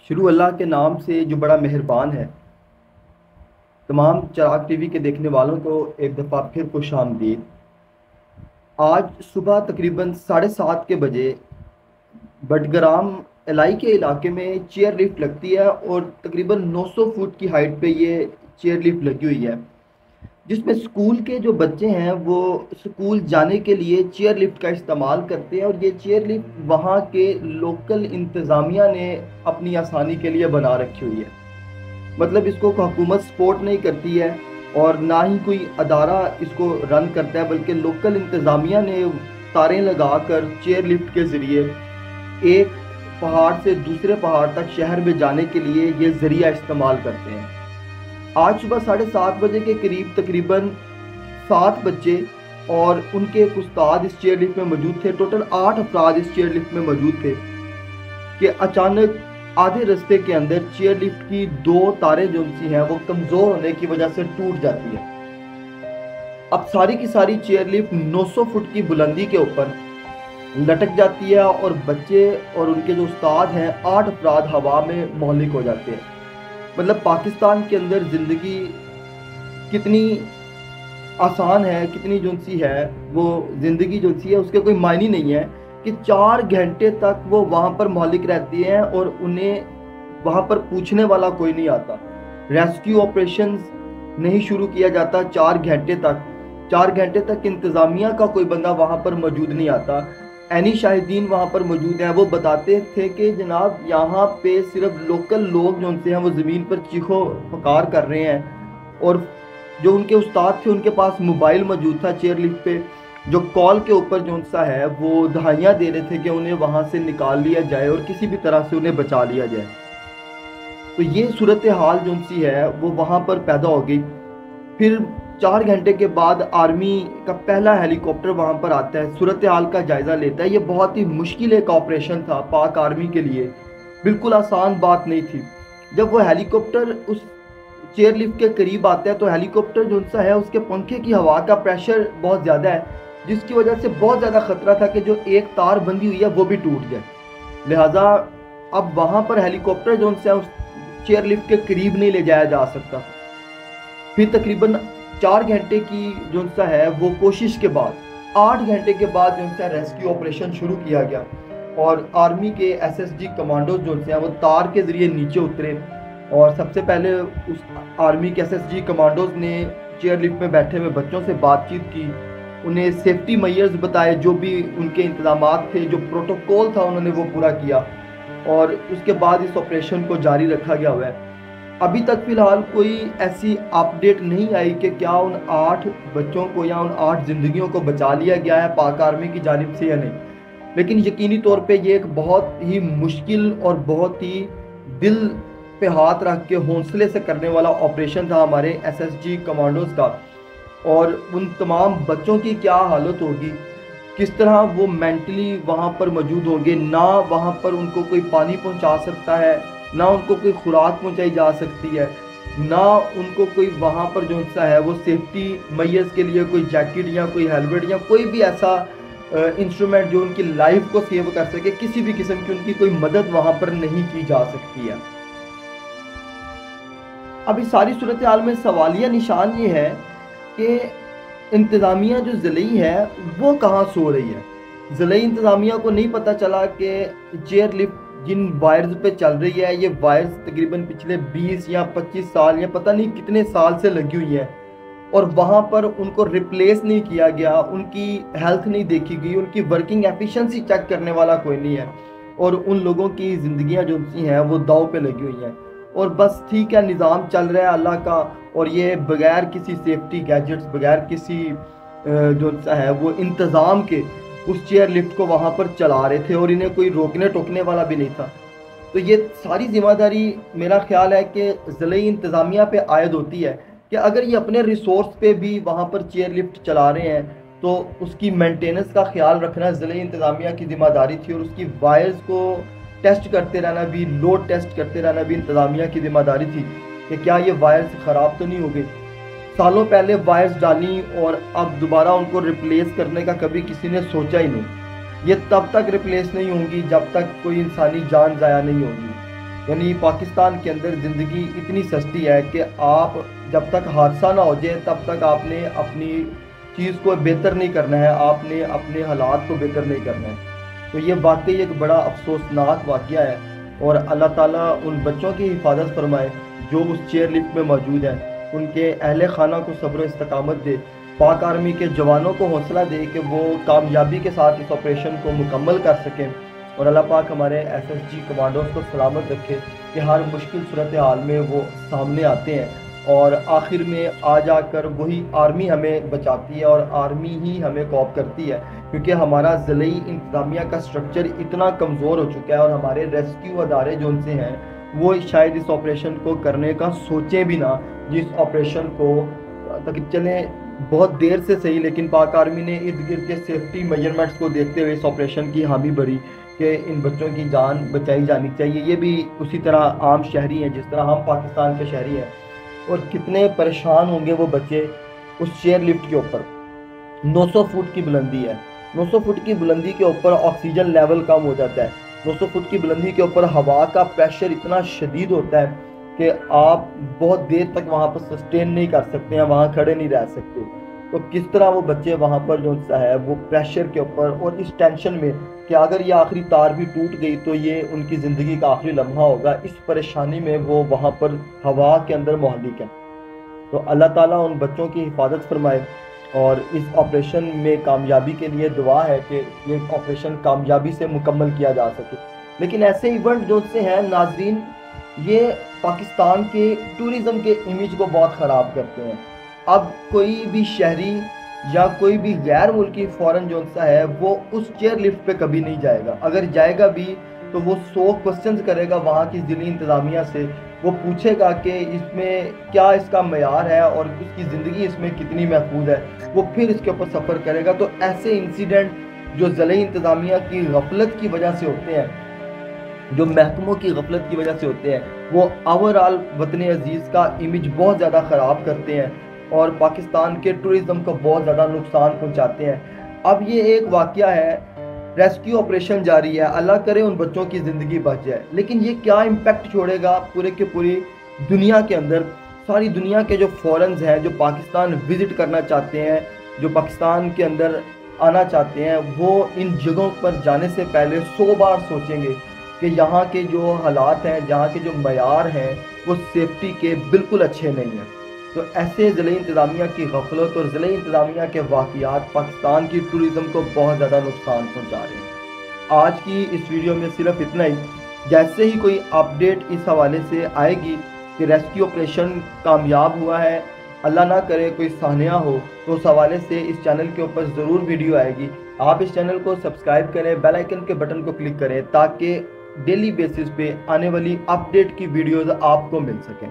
شروع اللہ کے نام سے جو بڑا مہربان ہے۔ تمام چراغ ٹی وی کے دیکھنے والوں کو ایک دفعہ پھر خوش آمدید۔ آج صبح تقریباً 7:30 کے بجے بٹگرام الائی کے علاقے میں چیئر لفٹ لگتی ہے اور تقریباً 900 فٹ کی ہائٹ پہ یہ چیئر لفٹ لگی ہوئی ہے، جس میں اسکول کے جو بچے ہیں وہ اسکول جانے کے لیے چیئر لفٹ کا استعمال کرتے ہیں، اور یہ چیئر لفٹ وہاں کے لوکل انتظامیہ نے اپنی آسانی کے لیے بنا رکھی ہوئی ہے۔ مطلب اس کو حکومت سپورٹ نہیں کرتی ہے اور نہ ہی کوئی ادارہ اس کو رن کرتا ہے، بلکہ لوکل انتظامیہ نے تاریں لگا کر چیئر لفٹ کے ذریعے ایک پہاڑ سے دوسرے پہاڑ تک شہر میں جانے کے لیے یہ ذریعہ استعمال کرتے ہیں۔ آج صبح 7:30 بجے کے قریب تقریباً 7 بچے اور ان کے ایک استاد اس چیئر لفٹ میں موجود تھے۔ ٹوٹل 8 افراد اس چیئر لفٹ میں موجود تھے کہ اچانک آدھے رستے کے اندر چیئر لفٹ کی 2 تاریں جو سی ہیں وہ کمزور ہونے کی وجہ سے ٹوٹ جاتی ہیں۔ اب ساری کی ساری چیئر لفٹ 900 فٹ کی بلندی کے اوپر لٹک جاتی ہے اور بچے اور ان کے جو استاد ہیں 8 افراد ہوا میں مہلک ہو جاتے ہیں۔ مطلب پاکستان کے اندر زندگی کتنی آسان ہے، کتنی جو سی ہے وہ زندگی جو سی ہے اس کے کوئی معنی نہیں ہے کہ 4 گھنٹے تک وہ وہاں پر مہلک رہتی ہیں اور انہیں وہاں پر پوچھنے والا کوئی نہیں آتا۔ ریسکیو آپریشنز نہیں شروع کیا جاتا 4 گھنٹے تک انتظامیہ کا کوئی بندہ وہاں پر موجود نہیں آتا۔ عینی شاہدین وہاں پر موجود ہیں، وہ بتاتے تھے کہ جناب یہاں پہ صرف لوکل لوگ جو سے ہیں وہ زمین پر چیخو پکار کر رہے ہیں، اور جو ان کے استاد تھے ان کے پاس موبائل موجود تھا چیئر لفٹ پہ، جو کال کے اوپر جو سا ہے وہ دہائیاں دے رہے تھے کہ انہیں وہاں سے نکال لیا جائے اور کسی بھی طرح سے انہیں بچا لیا جائے۔ تو یہ صورتحال جو سی ہے وہ وہاں پر پیدا ہو گئی۔ پھر 4 گھنٹے کے بعد آرمی کا پہلا ہیلی کاپٹر وہاں پر آتا ہے، صورتحال کا جائزہ لیتا ہے۔ یہ بہت ہی مشکل ایک آپریشن تھا پاک آرمی کے لیے، بالکل آسان بات نہیں تھی۔ جب وہ ہیلی کاپٹر اس چیئر لفٹ کے قریب آتا ہے تو ہیلی کاپٹر جو سا ہے اس کے پنکھے کی ہوا کا پریشر بہت زیادہ ہے، جس کی وجہ سے بہت زیادہ خطرہ تھا کہ جو ایک تار بندھی ہوئی ہے وہ بھی ٹوٹ جائے۔ لہٰذا اب وہاں پر ہیلی کاپٹر جو سا اس چیئر لفٹ کے قریب نہیں لے جایا جا سکتا۔ پھر تقریباً 4 گھنٹے کی جو سا ہے وہ کوشش کے بعد 8 گھنٹے کے بعد جو سا ریسکیو آپریشن شروع کیا گیا، اور آرمی کے SSG کمانڈوز جو سے ہیں وہ تار کے ذریعے نیچے اترے، اور سب سے پہلے اس آرمی کے SSG کمانڈوز نے چیئر لفٹ میں بیٹھے ہوئے بچوں سے بات چیت کی، انہیں سیفٹی میئرز بتائے، جو بھی ان کے انتظامات تھے، جو پروٹوکول تھا انہوں نے وہ پورا کیا، اور اس کے بعد اس آپریشن کو جاری رکھا گیا ہوا ہے۔ ابھی تک فی الحال کوئی ایسی اپڈیٹ نہیں آئی کہ کیا ان 8 بچوں کو یا ان 8 زندگیوں کو بچا لیا گیا ہے پاک آرمی کی جانب سے یا نہیں، لیکن یقینی طور پہ یہ ایک بہت ہی مشکل اور بہت ہی دل پہ ہاتھ رکھ کے حوصلے سے کرنے والا آپریشن تھا ہمارے SSG کمانڈوز کا۔ اور ان تمام بچوں کی کیا حالت ہوگی، کس طرح وہ مینٹلی وہاں پر موجود ہوں گے، نہ وہاں پر ان کو کوئی پانی پہنچا سکتا ہے، نہ ان کو کوئی خوراک پہنچائی جا سکتی ہے، نہ ان کو کوئی وہاں پر جو سا ہے وہ سیفٹی میئرز کے لیے کوئی جیکٹ یا کوئی ہیلمٹ یا کوئی بھی ایسا انسٹرومنٹ جو ان کی لائف کو سیو کر سکے، کسی بھی قسم کی ان کی کوئی مدد وہاں پر نہیں کی جا سکتی ہے۔ اب اس ساری صورتحال میں سوالیہ نشان یہ ہے کہ انتظامیہ جو ضلعی ہے وہ کہاں سو رہی ہے۔ ضلعی انتظامیہ کو نہیں پتہ چلا کہ چیئر لفٹ جن وائرز پہ چل رہی ہے یہ وائرز تقریباً پچھلے 20 یا 25 سال یا پتہ نہیں کتنے سال سے لگی ہوئی ہیں، اور وہاں پر ان کو ریپلیس نہیں کیا گیا، ان کی ہیلتھ نہیں دیکھی گئی، ان کی ورکنگ ایفیشنسی چیک کرنے والا کوئی نہیں ہے، اور ان لوگوں کی زندگیاں جو سی ہیں وہ داؤ پہ لگی ہوئی ہیں، اور بس ٹھیک ہے نظام چل رہا ہے اللہ کا، اور یہ بغیر کسی سیفٹی گیجٹس، بغیر کسی جو ہے وہ انتظام کے اس چیئر لفٹ کو وہاں پر چلا رہے تھے، اور انہیں کوئی روکنے ٹوکنے والا بھی نہیں تھا۔ تو یہ ساری ذمہ داری میرا خیال ہے کہ ضلعی انتظامیہ پہ عائد ہوتی ہے کہ اگر یہ اپنے ریسورس پہ بھی وہاں پر چیئر لفٹ چلا رہے ہیں تو اس کی مینٹیننس کا خیال رکھنا ضلعی انتظامیہ کی ذمہ داری تھی، اور اس کی وائرز کو ٹیسٹ کرتے رہنا بھی، لوڈ ٹیسٹ کرتے رہنا بھی انتظامیہ کی ذمہ داری تھی کہ کیا یہ وائرز خراب تو نہیں ہو گئی۔ سالوں پہلے وائرز ڈالی اور اب دوبارہ ان کو ریپلیس کرنے کا کبھی کسی نے سوچا ہی نہیں۔ یہ تب تک ریپلیس نہیں ہوں گی جب تک کوئی انسانی جان ضائع نہیں ہوگی۔ یعنی پاکستان کے اندر زندگی اتنی سستی ہے کہ آپ جب تک حادثہ نہ ہو جائے تب تک آپ نے اپنی چیز کو بہتر نہیں کرنا ہے، آپ نے اپنے حالات کو بہتر نہیں کرنا ہے۔ تو یہ واقعی ایک بڑا افسوسناک واقعہ ہے، اور اللہ تعالیٰ ان بچوں کی حفاظت فرمائے جو اس چیئر لفٹ میں موجود ہیں، ان کے اہل خانہ کو صبر و استقامت دے، پاک آرمی کے جوانوں کو حوصلہ دے کہ وہ کامیابی کے ساتھ اس آپریشن کو مکمل کر سکیں، اور اللہ پاک ہمارے ایس ایس جی کمانڈوز کو سلامت رکھے کہ ہر مشکل صورتحال میں وہ سامنے آتے ہیں، اور آخر میں آ جا کر وہی آرمی ہمیں بچاتی ہے اور آرمی ہی ہمیں کوپ کرتی ہے، کیونکہ ہمارا ضلعی انتظامیہ کا سٹرکچر اتنا کمزور ہو چکا ہے، اور ہمارے ریسکیو ادارے جو ان سے ہیں وہ شاید اس آپریشن کو کرنے کا سوچیں بھی نہ، جس آپریشن کو تک چلیں بہت دیر سے صحیح، لیکن پاک آرمی نے ارد گرد کے سیفٹی میجرمنٹس کو دیکھتے ہوئے اس آپریشن کی حامی بھری کہ ان بچوں کی جان بچائی جانی چاہیے۔ یہ بھی اسی طرح عام شہری ہیں جس طرح ہم پاکستان کے شہری ہیں، اور کتنے پریشان ہوں گے وہ بچے اس چیئر لفٹ کے اوپر۔ 900 فٹ کی بلندی ہے، 900 فٹ کی بلندی کے اوپر آکسیجن لیول کم ہو جاتا ہے، 900 فٹ کی بلندی کے اوپر ہوا کا پریشر اتنا شدید ہوتا ہے کہ آپ بہت دیر تک وہاں پر سسٹین نہیں کر سکتے ہیں، وہاں کھڑے نہیں رہ سکتے۔ تو کس طرح وہ بچے وہاں پر جو ہے وہ پریشر کے اوپر اور اس ٹینشن میں کہ اگر یہ آخری تار بھی ٹوٹ گئی تو یہ ان کی زندگی کا آخری لمحہ ہوگا، اس پریشانی میں وہ وہاں پر ہوا کے اندر مہلک ہیں۔ تو اللہ تعالیٰ ان بچوں کی حفاظت فرمائے، اور اس آپریشن میں کامیابی کے لیے دعا ہے کہ یہ آپریشن کامیابی سے مکمل کیا جا سکے۔ لیکن ایسے ایونٹ جو سے ہیں ناظرین، یہ پاکستان کے ٹورزم کے امیج کو بہت خراب کرتے ہیں۔ اب کوئی بھی شہری یا کوئی بھی غیر ملکی فورن جو سا ہے وہ اس چیئر لفٹ پہ کبھی نہیں جائے گا، اگر جائے گا بھی تو وہ 100 کوسچنز کرے گا وہاں کی ضلعی انتظامیہ سے، وہ پوچھے گا کہ اس میں کیا اس کا معیار ہے اور اس کی زندگی اس میں کتنی محفوظ ہے، وہ پھر اس کے اوپر سفر کرے گا۔ تو ایسے انسیڈنٹ جو ضلعی انتظامیہ کی غفلت کی وجہ سے ہوتے ہیں، جو محکموں کی غفلت کی وجہ سے ہوتے ہیں، وہ اوورآل وطن عزیز کا امیج بہت زیادہ خراب کرتے ہیں اور پاکستان کے ٹورزم کو بہت زیادہ نقصان پہنچاتے ہیں۔ اب یہ ایک واقعہ ہے، ریسکیو آپریشن جاری ہے، اللہ کرے ان بچوں کی زندگی بچ جائے، لیکن یہ کیا امپیکٹ چھوڑے گا پورے کے پوری دنیا کے اندر؟ ساری دنیا کے جو فورنز ہیں جو پاکستان وزٹ کرنا چاہتے ہیں، جو پاکستان کے اندر آنا چاہتے ہیں، وہ ان جگہوں پر جانے سے پہلے 100 بار سوچیں گے کہ یہاں کے جو حالات ہیں، جہاں کے جو معیار ہیں وہ سیفٹی کے بالکل اچھے نہیں ہیں۔ تو ایسے ضلعی انتظامیہ کی غفلت اور ضلعی انتظامیہ کے واقعات پاکستان کی ٹورزم کو بہت زیادہ نقصان پہنچا رہے ہیں۔ آج کی اس ویڈیو میں صرف اتنا ہی، جیسے ہی کوئی اپڈیٹ اس حوالے سے آئے گی کہ ریسکیو آپریشن کامیاب ہوا ہے، اللہ نہ کرے کوئی سانحہ ہو، تو اس حوالے سے اس چینل کے اوپر ضرور ویڈیو آئے گی۔ آپ اس چینل کو سبسکرائب کریں، بیل آئیکن کے بٹن کو کلک کریں تاکہ ڈیلی بیسس پہ آنے والی اپڈیٹ کی ویڈیوز آپ کو مل سکیں۔